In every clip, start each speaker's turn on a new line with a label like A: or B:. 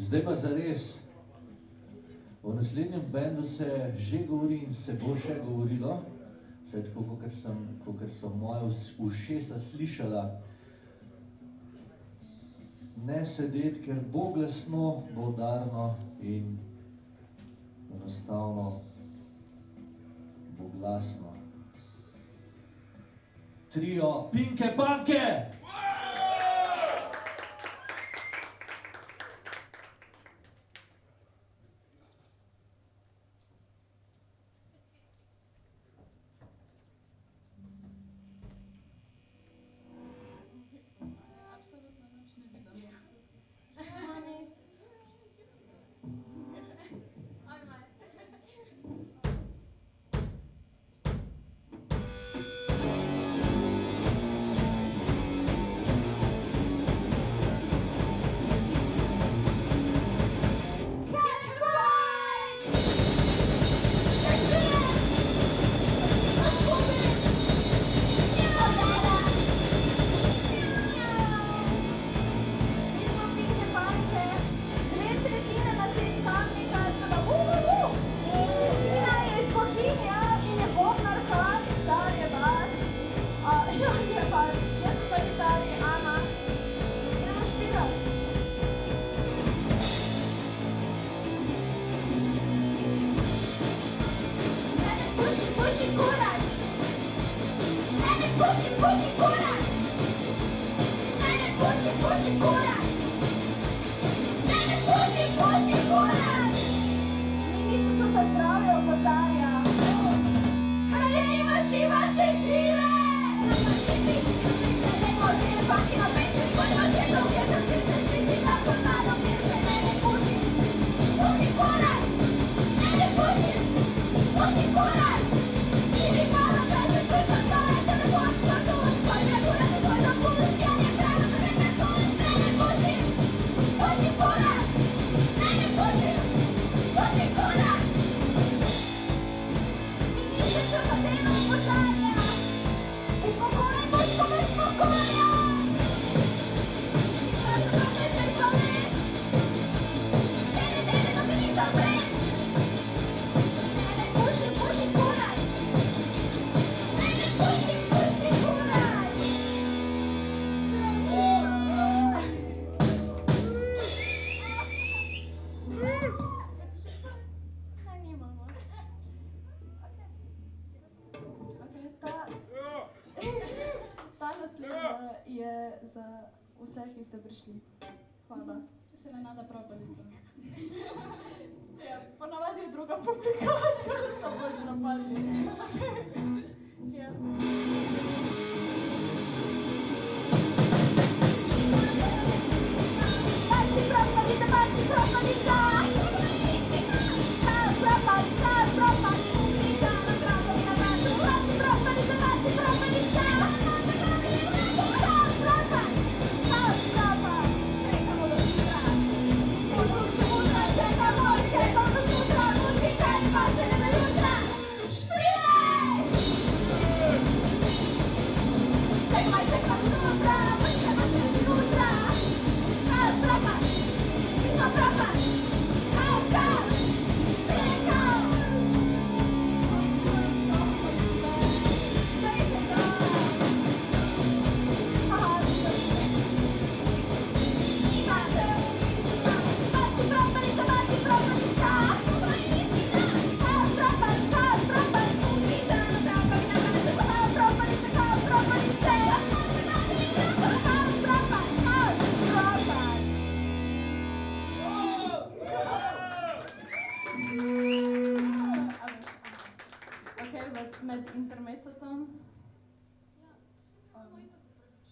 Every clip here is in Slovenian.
A: Zdaj pa zares. O naslednjem bendu se že govori in se bo še govorilo. Vse tako, kakor sem moja ušesa slišala. Ne sedeti, ker bo glasno, bo udarno in enostavno bo glasno. Trio Pinke Panke!
B: Vse, ki ste prišli. Hvala.
C: Če se ne nada propalica.
B: Ja, ponavadi je druga publika, da so bolj napadli. Ja. Parti propalica, parti propalica! Propalica, propalica! Parti propalica, parti propalica!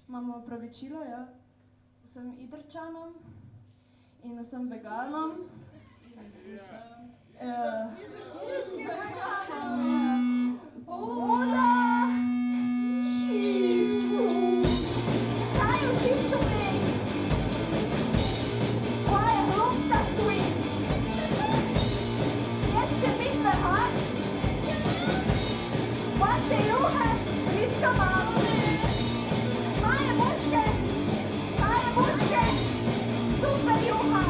B: Imamo opravičilo, ja, vsem Idrčanom in vsem veganom in vsem Oda čipsu! Kaj je čipsu mej? Kaj je lukta sweet? Jeszcze bitve, ha? Pate juhe, bliska malo. Maje bučke, super juha.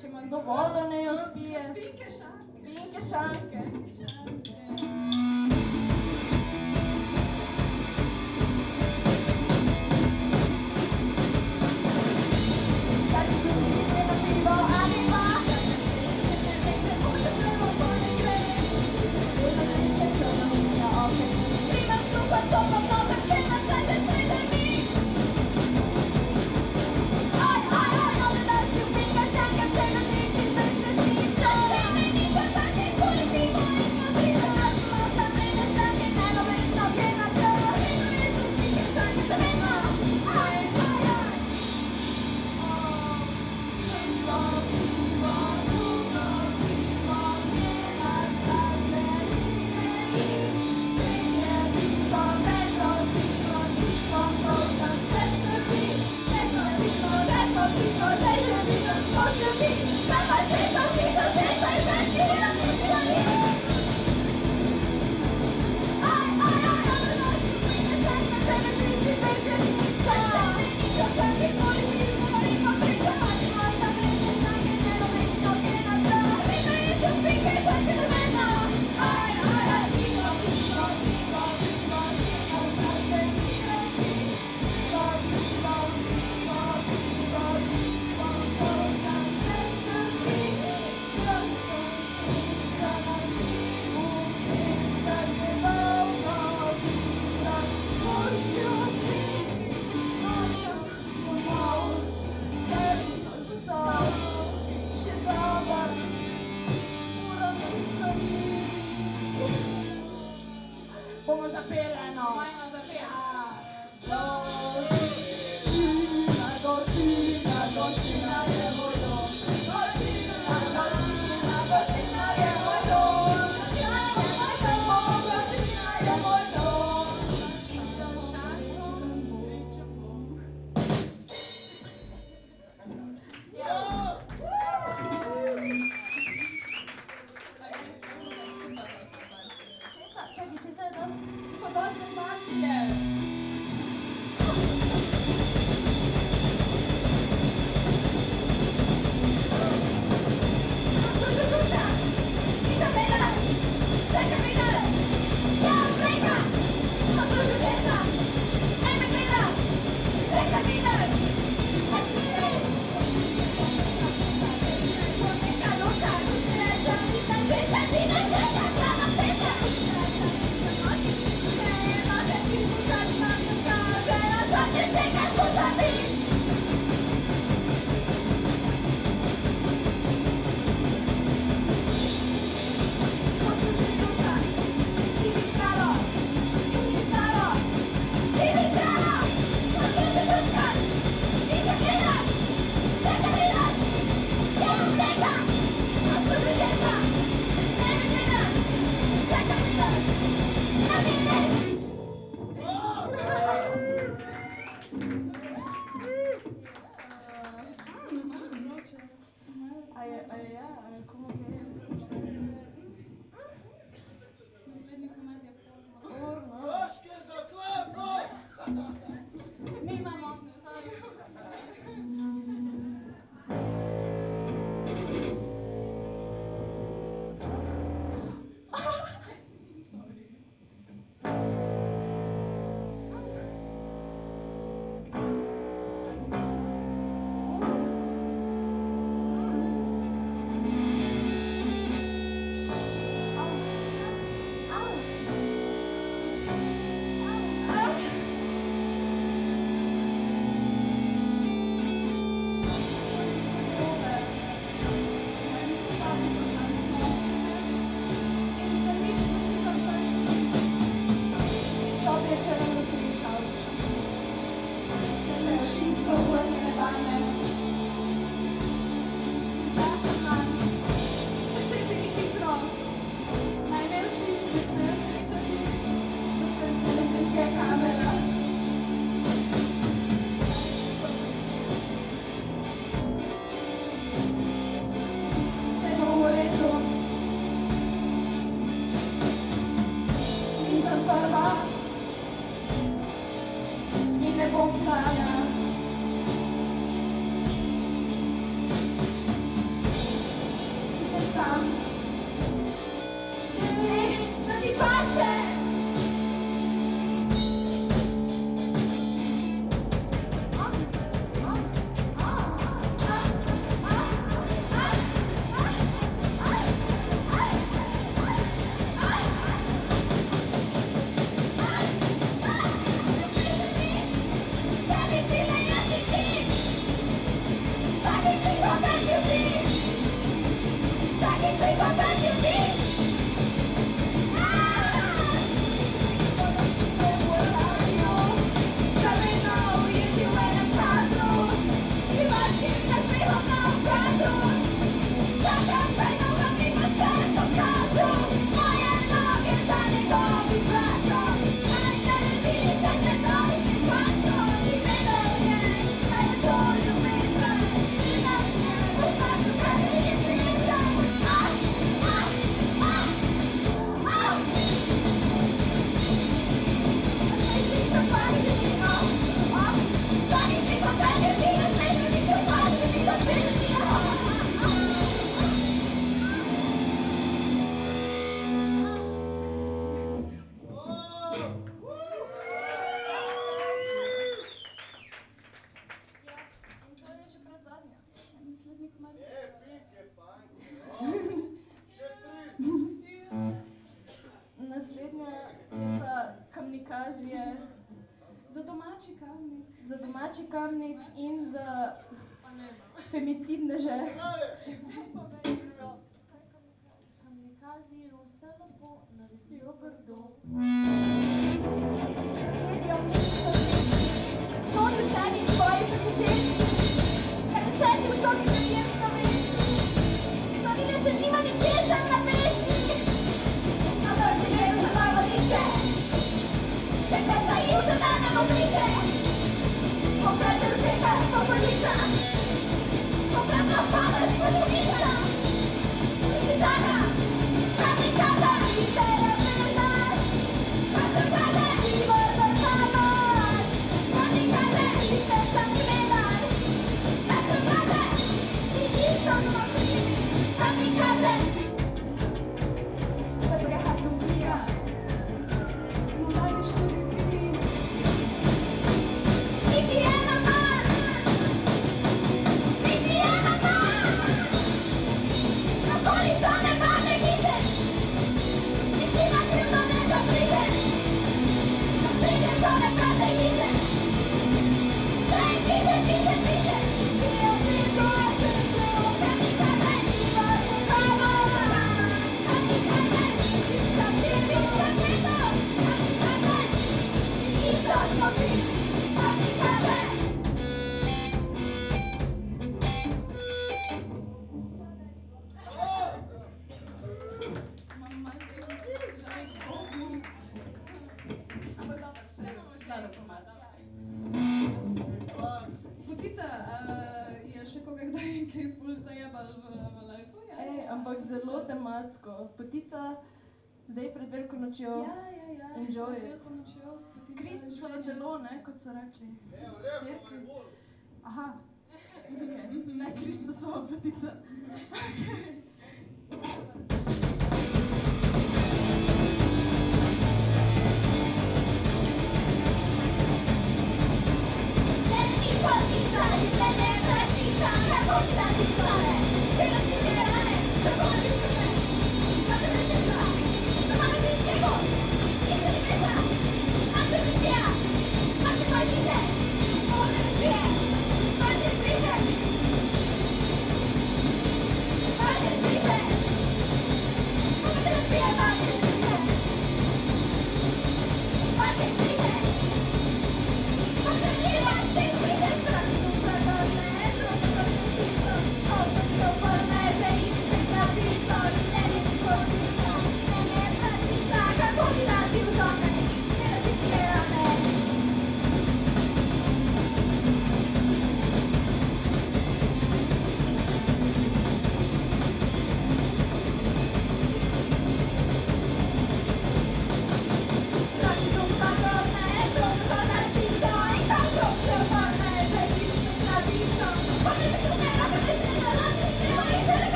B: Če ima kdo vodo, ne jo spije. Pinke šanke. Bomo zapele, no. Majno zapele. Gostina je moj dom. Gostina je moj dom. Gostina je moj dom. Čakaj, če se je dosti. sam. Ne, da ti paše. Naslednja je pa kamnikazije
C: Za domači kamnik.
B: za domači kamnik in za femicidneže.
C: Kamikazi vse lepo naredijo grdo.
B: Gledijo menico sodi v sebi in svoji princesi, kar vse ti v sobi ljudem slovesi. Stvari ne se živa ničesar na pesmi, a da si gledal za svoje vodice, če te tajil za dane modrice. Pokrat se vzekaš po policah, pokrat na pameš po ljubicah. Si taka, kamikaze, ti se ne preznaš, kamikaze, ti vrdo samaš, kamikaze, ti se sam gledaj, kamikaze, ti isto smokri, kamikaze. Podreha dubija, ulagaš tudi ti, niti ena manj, niti ena manj. Okoli so nevarne hiše, tišina krivdo ne zabriše, na sredi so neprazne hiše, vse piše, piše, piše, piše piso, se zelo, kamikaze, ni vas ukavo, kamikaze, tista pisi se neto, kamikaze, isto smo ti, kamikaze.
C: Imam malo težav s pogum. Ampak dobro, se zadaj pomalo. Potica, je še koga kdaj kaj ful zajebal v lifeu?
B: Ampak zelo tematsko. Potica, zdaj pred veliko nočjo.
C: Ja.
B: Enjoy.
C: Veliko nočjo. Potica
B: Kristusovo
C: življenje.
B: telo, ne, kot so rekli. Cerkvi. Aha. Okay. Ne, Kristusova potica. Letni potica, življenje je plastica, ne potila ti stane. Tega si ti rane, zakon ti srne. Kako resnica, domami ti stego, ništa ni veča. Naša misija, naše koje tiše, ovo ne razbije, koje se izbriše. Koje se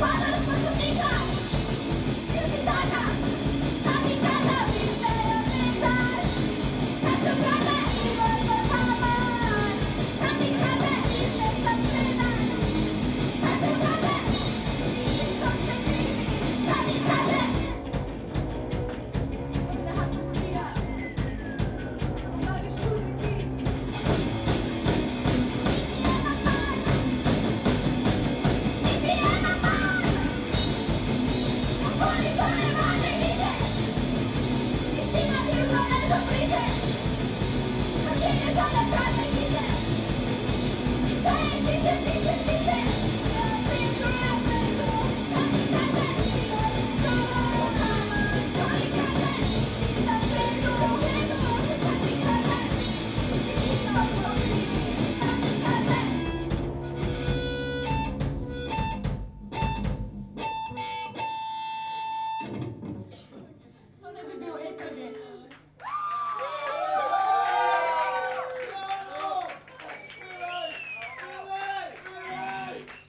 B: padaš pa sodnika, bil si taka, nam ti kazal, si se jo nezaj. Kaj so brate, Igor Bohaman, nam ti kazal, si se sam predan. Kaj so brate, nisem se krivi, nam ti kazal.
C: Odrehat prija, s tobom praviš tudi ti.
B: Niti ena manj, okoli so nevarne hiše, tišina ti v glavu zabriše, naslednje so neprazne